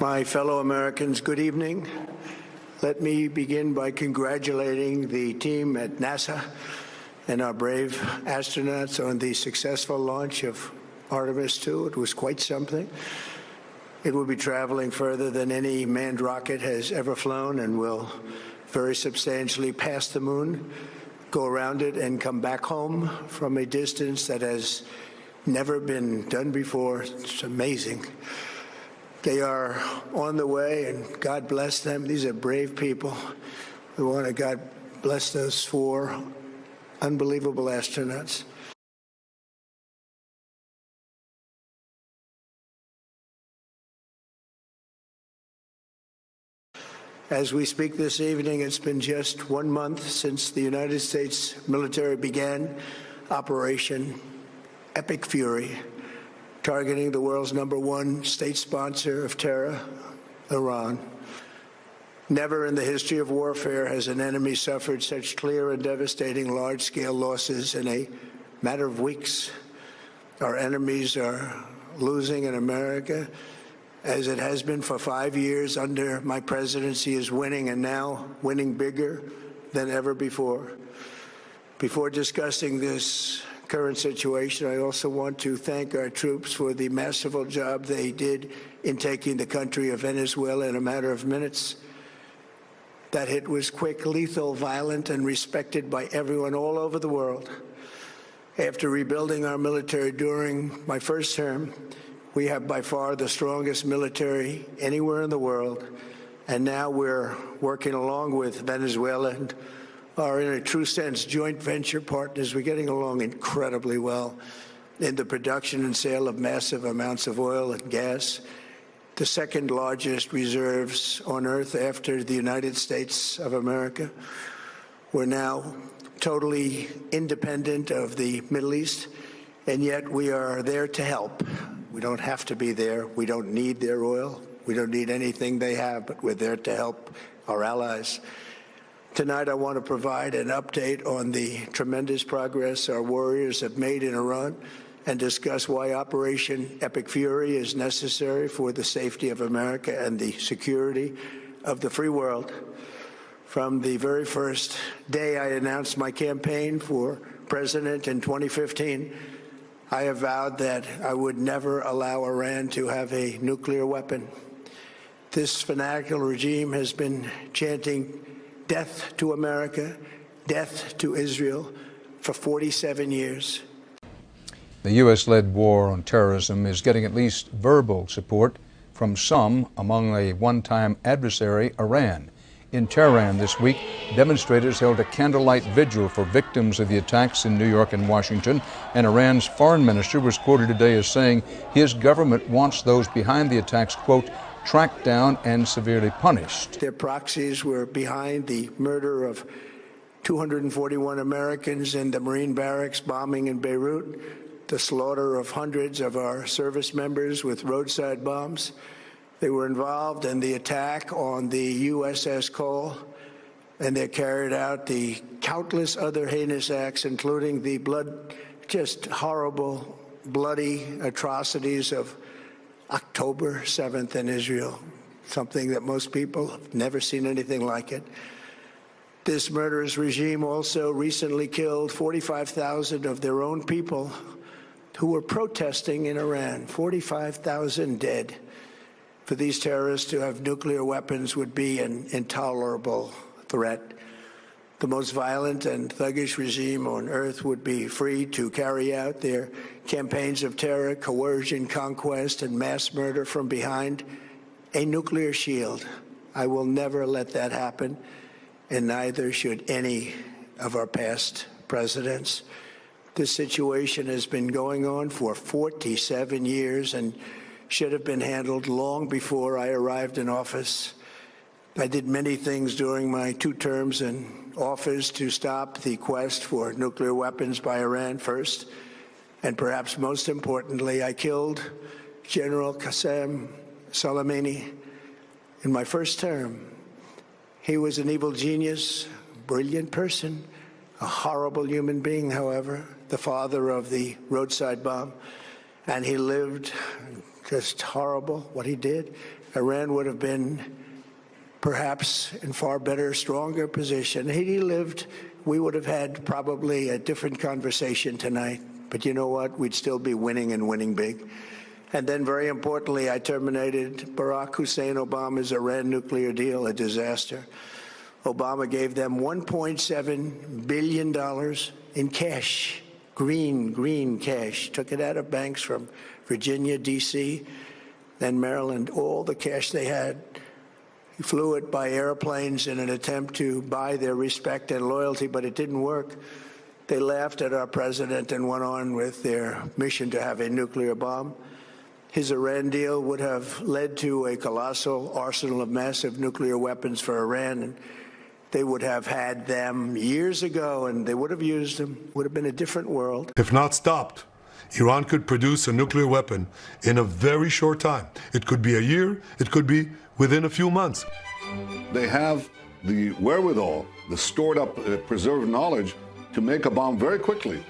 My fellow Americans, good evening. Let me begin by congratulating the team at NASA and our brave astronauts on the successful launch of Artemis II. It was quite something. It will be traveling further than any manned rocket has ever flown and will very substantially pass the moon, go around it, and come back home from a distance that has never been done before. It's amazing. They are on the way, and God bless them. These are brave people. We want to God bless those four unbelievable astronauts. As we speak this evening, it's been just 1 month since the United States military began Operation Epic Fury, targeting the world's #1 state sponsor of terror, Iran. Never in the history of warfare has an enemy suffered such clear and devastating large-scale losses in a matter of weeks. Our enemies are losing in America, as it has been for 5 years under my presidency, is winning, and now winning bigger than ever before. Before discussing this current situation, I also want to thank our troops for the masterful job they did in taking the country of Venezuela in a matter of minutes. That hit was quick, lethal, violent, and respected by everyone all over the world. After rebuilding our military during my first term, we have by far the strongest military anywhere in the world, and now we're working along with Venezuela and are, in a true sense, joint venture partners. We're getting along incredibly well in the production and sale of massive amounts of oil and gas, the second largest reserves on Earth after the United States of America. We're now totally independent of the Middle East, and yet we are there to help. We don't have to be there. We don't need their oil. We don't need anything they have, but we're there to help our allies. Tonight, I want to provide an update on the tremendous progress our warriors have made in Iran and discuss why Operation Epic Fury is necessary for the safety of America and the security of the free world. From the very first day I announced my campaign for president in 2015, I have vowed that I would never allow Iran to have a nuclear weapon. This fanatical regime has been chanting death to America, death to Israel for 47 years. The U.S.-led war on terrorism is getting at least verbal support from some among a one-time adversary, Iran. In Tehran this week, demonstrators held a candlelight vigil for victims of the attacks in New York and Washington, and Iran's foreign minister was quoted today as saying his government wants those behind the attacks, quote, tracked down and severely punished. Their proxies were behind the murder of 241 Americans in the Marine barracks bombing in Beirut, the slaughter of hundreds of our service members with roadside bombs. They were involved in the attack on the USS Cole, and they carried out the countless other heinous acts, including the just horrible, bloody atrocities of October 7th in Israel, something that most people have never seen anything like it. This murderous regime also recently killed 45,000 of their own people who were protesting in Iran. 45,000 dead. For these terrorists to have nuclear weapons would be an intolerable threat. The most violent and thuggish regime on earth would be free to carry out their campaigns of terror, coercion, conquest, and mass murder from behind a nuclear shield. I will never let that happen, and neither should any of our past presidents. This situation has been going on for 47 years and should have been handled long before I arrived in office. I did many things during my 2 terms in office to stop the quest for nuclear weapons by Iran first, and perhaps most importantly, I killed General Qasem Soleimani in my first term. He was an evil genius, brilliant person, a horrible human being, however, the father of the roadside bomb, and he lived just horrible what he did, Iran would have been perhaps in far better, stronger position. Had he lived, we would have had probably a different conversation tonight. But you know what? We'd still be winning and winning big. And then, very importantly, I terminated Barack Hussein Obama's Iran nuclear deal, a disaster. Obama gave them $1.7 billion in cash, green cash, took it out of banks from Virginia, D.C., and Maryland, all the cash they had. He flew it by airplanes in an attempt to buy their respect and loyalty, but it didn't work. They laughed at our president and went on with their mission to have a nuclear bomb. His Iran deal would have led to a colossal arsenal of massive nuclear weapons for Iran, and they would have had them years ago, and they would have used them. It would have been a different world. If not stopped, Iran could produce a nuclear weapon in a very short time. It could be a year, it could be within a few months. They have the wherewithal, the stored up, preserved knowledge to make a bomb very quickly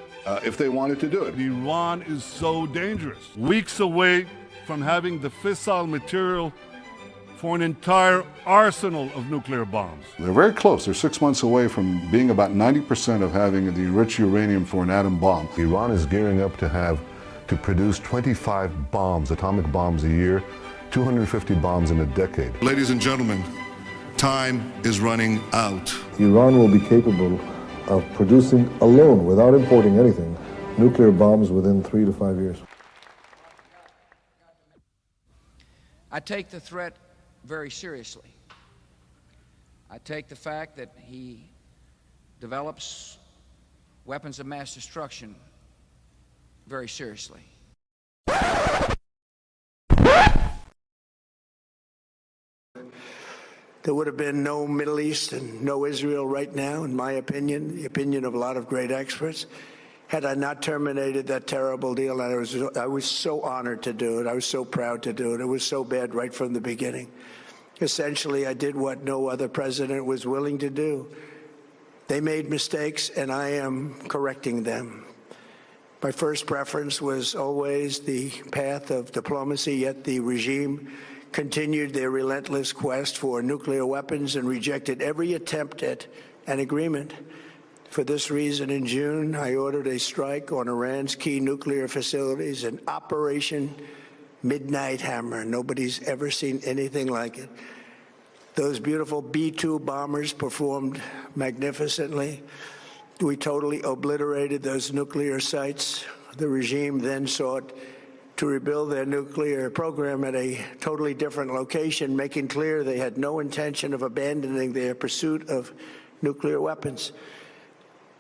if they wanted to do it. Iran is so dangerous. Weeks away from having the fissile material for an entire arsenal of nuclear bombs. They're very close. They're 6 months away from being about 90% of having the enriched uranium for an atom bomb. Iran is gearing up to produce 25 bombs, atomic bombs a year, 250 bombs in a decade. Ladies and gentlemen, time is running out. Iran will be capable of producing alone, without importing anything, nuclear bombs within 3 to 5 years. I take the threat very seriously. I take the fact that he develops weapons of mass destruction very seriously. There would have been no Middle East and no Israel right now, in my opinion, the opinion of a lot of great experts, had I not terminated that terrible deal. And I was so honored to do it. I was so proud to do it. It was so bad right from the beginning. Essentially, I did what no other president was willing to do. They made mistakes, and I am correcting them. My first preference was always the path of diplomacy, yet the regime continued their relentless quest for nuclear weapons and rejected every attempt at an agreement. For this reason, in June, I ordered a strike on Iran's key nuclear facilities, an Operation Midnight Hammer. Nobody's ever seen anything like it. Those beautiful B-2 bombers performed magnificently. We totally obliterated those nuclear sites. The regime then sought to rebuild their nuclear program at a totally different location, making clear they had no intention of abandoning their pursuit of nuclear weapons.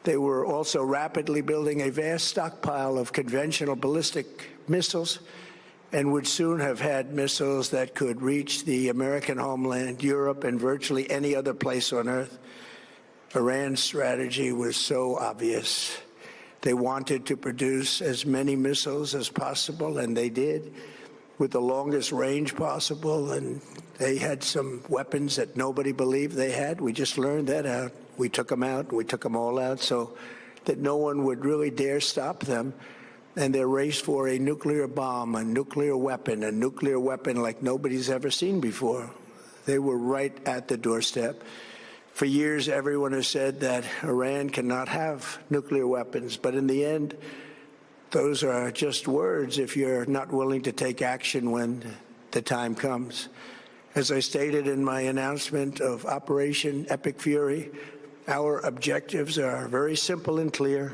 They were also rapidly building a vast stockpile of conventional ballistic missiles and would soon have had missiles that could reach the American homeland, Europe, and virtually any other place on Earth. Iran's strategy was so obvious. They wanted to produce as many missiles as possible, and they did, with the longest range possible. And they had some weapons that nobody believed they had. We just learned that out. We took them out. We took them all out so that no one would really dare stop them. And their race for a nuclear bomb, a nuclear weapon like nobody's ever seen before. They were right at the doorstep. For years, everyone has said that Iran cannot have nuclear weapons, but in the end, those are just words if you're not willing to take action when the time comes. As I stated in my announcement of Operation Epic Fury, our objectives are very simple and clear.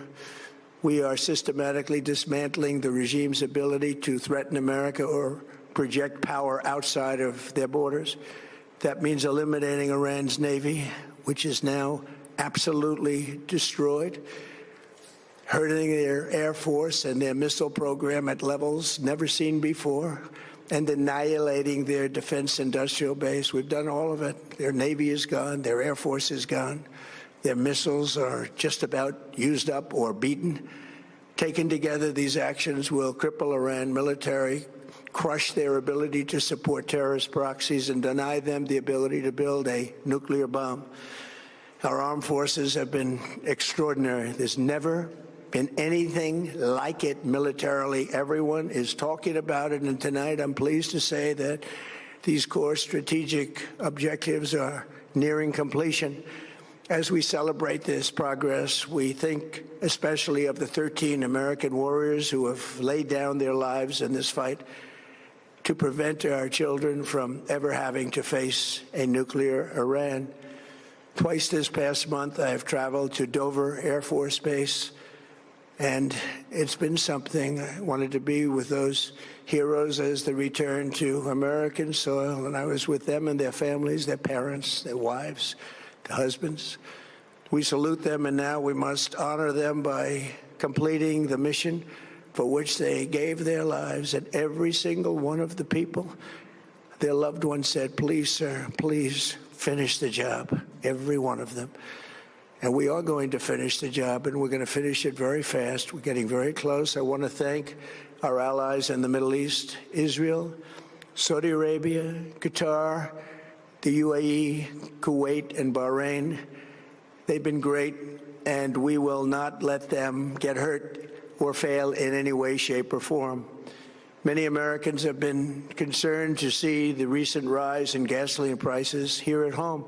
We are systematically dismantling the regime's ability to threaten America or project power outside of their borders. That means eliminating Iran's Navy, which is now absolutely destroyed, hurting their Air Force and their missile program at levels never seen before, and annihilating their defense industrial base. We've done all of it. Their Navy is gone. Their Air Force is gone. Their missiles are just about used up or beaten. Taken together, these actions will cripple Iran military, crush their ability to support terrorist proxies, and deny them the ability to build a nuclear bomb. Our armed forces have been extraordinary. There's never been anything like it militarily. Everyone is talking about it, and tonight I'm pleased to say that These core strategic objectives are nearing completion. As we celebrate this progress, we think especially of the 13 American warriors who have laid down their lives in this fight to prevent our children from ever having to face a nuclear Iran. Twice this past month, I have traveled to Dover Air Force Base, and it's been something. I wanted to be with those heroes as they return to American soil, and I was with them and their families, their parents, their wives, their husbands. We salute them, and now we must honor them by completing the mission for which they gave their lives. And every single one of the people, their loved ones said, "Please, sir, please finish the job." Every one of them. And we are going to finish the job, and we're going to finish it very fast. We're getting very close. I want to thank our allies in the Middle East, Israel, Saudi Arabia, Qatar, the UAE, Kuwait, and Bahrain. They've been great, and we will not let them get hurt or fail in any way, shape, or form. Many Americans have been concerned to see the recent rise in gasoline prices here at home.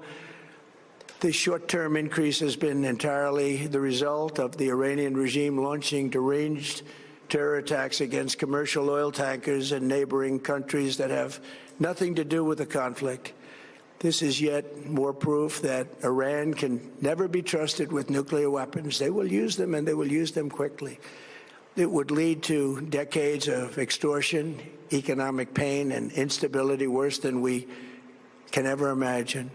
This short-term increase has been entirely the result of the Iranian regime launching deranged terror attacks against commercial oil tankers in neighboring countries that have nothing to do with the conflict. This is yet more proof that Iran can never be trusted with nuclear weapons. They will use them, and they will use them quickly. It would lead to decades of extortion, economic pain, and instability worse than we can ever imagine.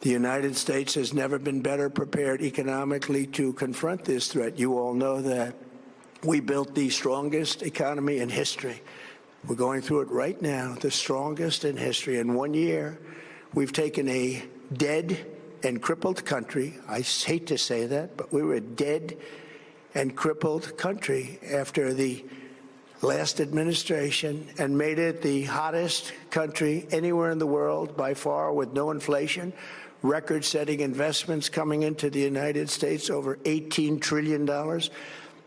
The United States has never been better prepared economically to confront this threat. You all know that. We built the strongest economy in history. We're going through it right now, the strongest in history. In 1 year, we've taken a dead and crippled country. I hate to say that, but we were a dead and crippled country after the last administration and made it the hottest country anywhere in the world by far, with no inflation, record-setting investments coming into the United States, over $18 trillion,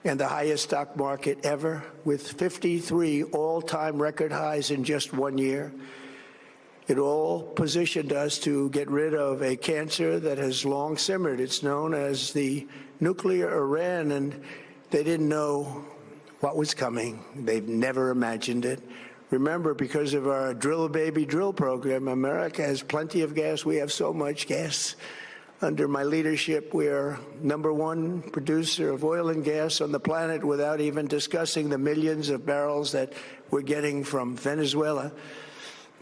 and the highest stock market ever, with 53 all-time record highs in just 1 year. It all positioned us to get rid of a cancer that has long simmered. It's known as the nuclear Iran, and they didn't know what was coming. They've never imagined it. Remember, because of our Drill Baby Drill program, America has plenty of gas. We have so much gas. Under my leadership, we are #1 producer of oil and gas on the planet, without even discussing the millions of barrels that we're getting from Venezuela.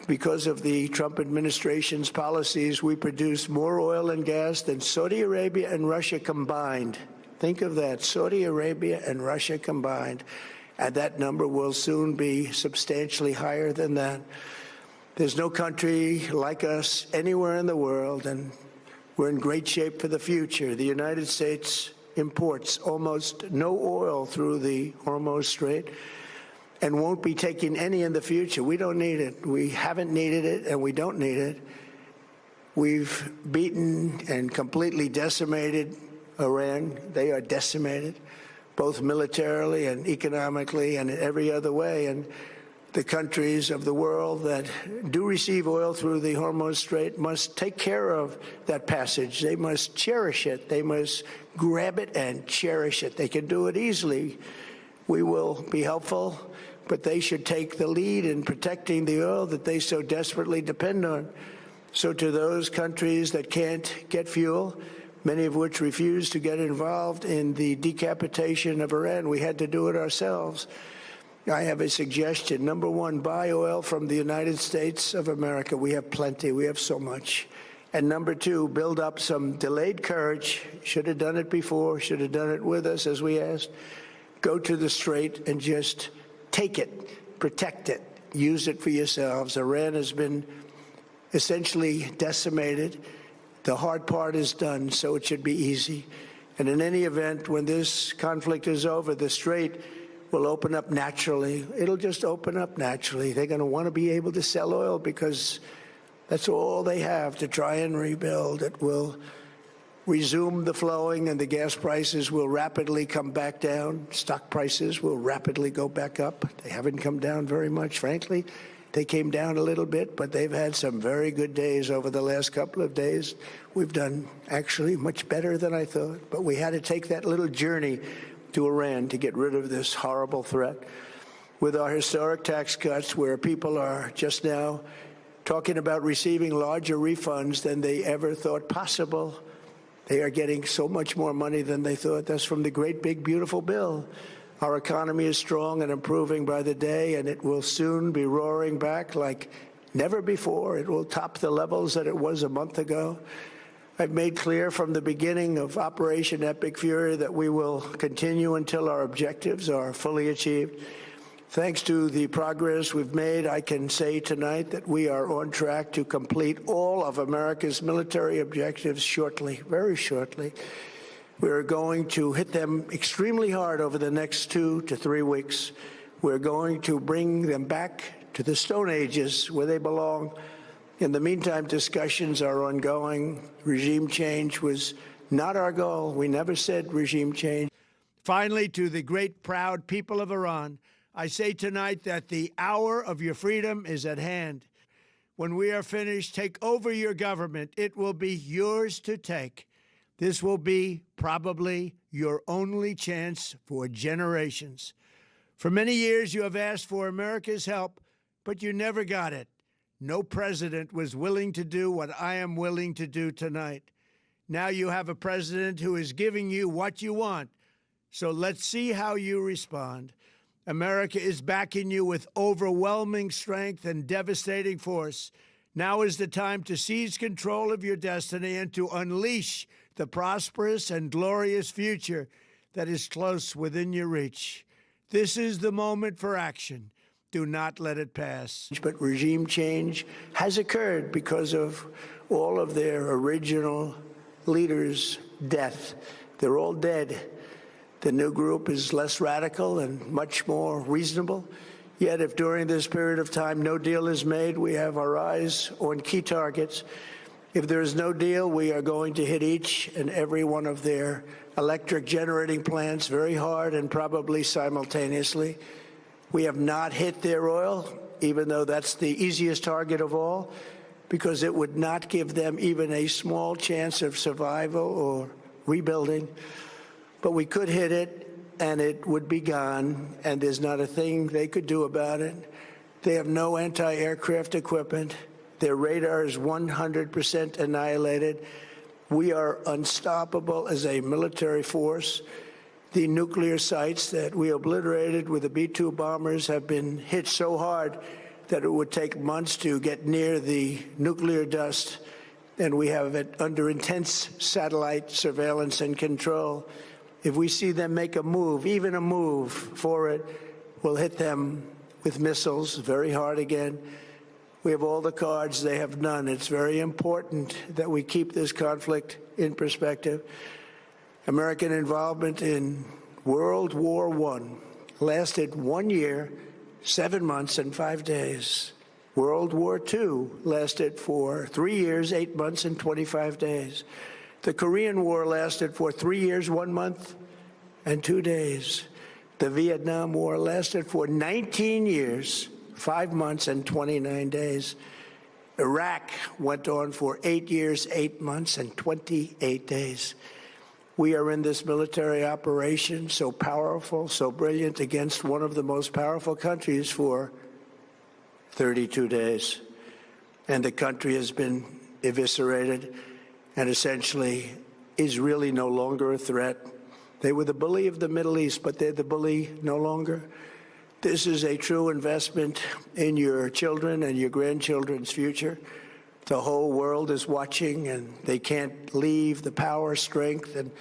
Because of the Trump administration's policies, we produce more oil and gas than Saudi Arabia and Russia combined. Think of that, Saudi Arabia and Russia combined. And that number will soon be substantially higher than that. There's no country like us anywhere in the world, and we're in great shape for the future. The United States imports almost no oil through the Hormuz Strait, and won't be taking any in the future. We don't need it. We haven't needed it, and we don't need it. We've beaten and completely decimated Iran. They are decimated, both militarily and economically and in every other way. And the countries of the world that do receive oil through the Hormuz Strait must take care of that passage. They must cherish it. They must grab it and cherish it. They can do it easily. We will be helpful, but they should take the lead in protecting the oil that they so desperately depend on. So to those countries that can't get fuel, many of which refuse to get involved in the decapitation of Iran, we had to do it ourselves. I have a suggestion. #1, buy oil from the United States of America. We have plenty. We have so much. And #2, build up some delayed courage. Should have done it before. Should have done it with us, as we asked. Go to the Strait and just take it, protect it, use it for yourselves. Iran has been essentially decimated. The hard part is done, so it should be easy. And in any event, when this conflict is over, the Strait will open up naturally. It'll just open up naturally. They're going to want to be able to sell oil because that's all they have to try and rebuild. It will resume the flowing, and the gas prices will rapidly come back down. Stock prices will rapidly go back up. They haven't come down very much, frankly. They came down a little bit, but they've had some very good days over the last couple of days. We've done actually much better than I thought, but we had to take that little journey to Iran to get rid of this horrible threat. With our historic tax cuts, where people are just now talking about receiving larger refunds than they ever thought possible. They are getting so much more money than they thought. That's from the great, big, beautiful bill. Our economy is strong and improving by the day, and it will soon be roaring back like never before. It will top the levels that it was a month ago. I've made clear from the beginning of Operation Epic Fury that we will continue until our objectives are fully achieved. Thanks to the progress we've made, I can say tonight that we are on track to complete all of America's military objectives shortly, very shortly. We're going to hit them extremely hard over the next 2 to 3 weeks. We're going to bring them back to the Stone Ages where they belong. In the meantime, discussions are ongoing. Regime change was not our goal. We never said regime change. Finally, to the great, proud people of Iran, I say tonight that the hour of your freedom is at hand. When we are finished, take over your government. It will be yours to take. This will be probably your only chance for generations. For many years, you have asked for America's help, but you never got it. No president was willing to do what I am willing to do tonight. Now you have a president who is giving you what you want. So let's see how you respond. America is backing you with overwhelming strength and devastating force. Now is the time to seize control of your destiny and to unleash the prosperous and glorious future that is close within your reach. This is the moment for action. Do not let it pass. But regime change has occurred because of all of their original leaders' death. They're all dead. The new group is less radical and much more reasonable. Yet if during this period of time no deal is made, we have our eyes on key targets. If there is no deal, we are going to hit each and every one of their electric generating plants very hard and probably simultaneously. We have not hit their oil, even though that's the easiest target of all, because it would not give them even a small chance of survival or rebuilding. But we could hit it, and it would be gone, and there's not a thing they could do about it. They have no anti-aircraft equipment. Their radar is 100% annihilated. We are unstoppable as a military force. The nuclear sites that we obliterated with the B-2 bombers have been hit so hard that it would take months to get near the nuclear dust, and we have it under intense satellite surveillance and control. If we see them make a move, even a move for it, we'll hit them with missiles very hard again. We have all the cards, they have none. It's very important that we keep this conflict in perspective. American involvement in World War I lasted 1 year, 7 months, and 5 days. World War II lasted for 3 years, 8 months, and 25 days. The Korean War lasted for 3 years, 1 month, and 2 days. The Vietnam War lasted for 19 years, 5 months, and 29 days. Iraq went on for 8 years, 8 months, and 28 days. We are in this military operation, so powerful, so brilliant, against one of the most powerful countries for 32 days. And the country has been eviscerated and essentially is really no longer a threat. They were the bully of the Middle East, but they're the bully no longer. This is a true investment in your children and your grandchildren's future. The whole world is watching, and they can't leave the power, strength, and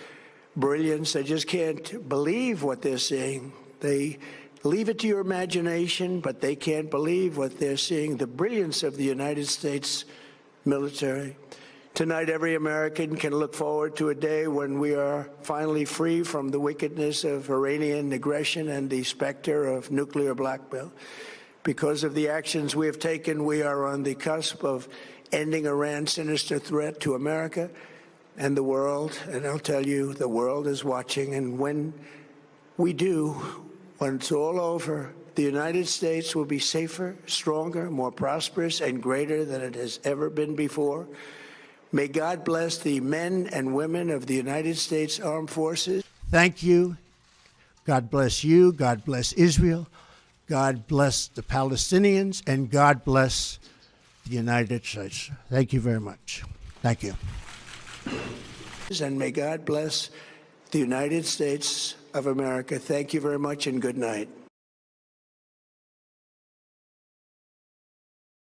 brilliance. They just can't believe what they're seeing. They leave it to your imagination, but they can't believe what they're seeing, the brilliance of the United States military. Tonight, every American can look forward to a day when we are finally free from the wickedness of Iranian aggression and the specter of nuclear blackmail. Because of the actions we have taken, we are on the cusp of ending Iran's sinister threat to America and the world. And I'll tell you, the world is watching. And when we do, when it's all over, the United States will be safer, stronger, more prosperous, and greater than it has ever been before. May God bless the men and women of the United States Armed Forces. Thank you. God bless you. God bless Israel. God bless the Palestinians. And God bless the United States. Thank you very much. Thank you. And may God bless the United States of America. Thank you very much and good night.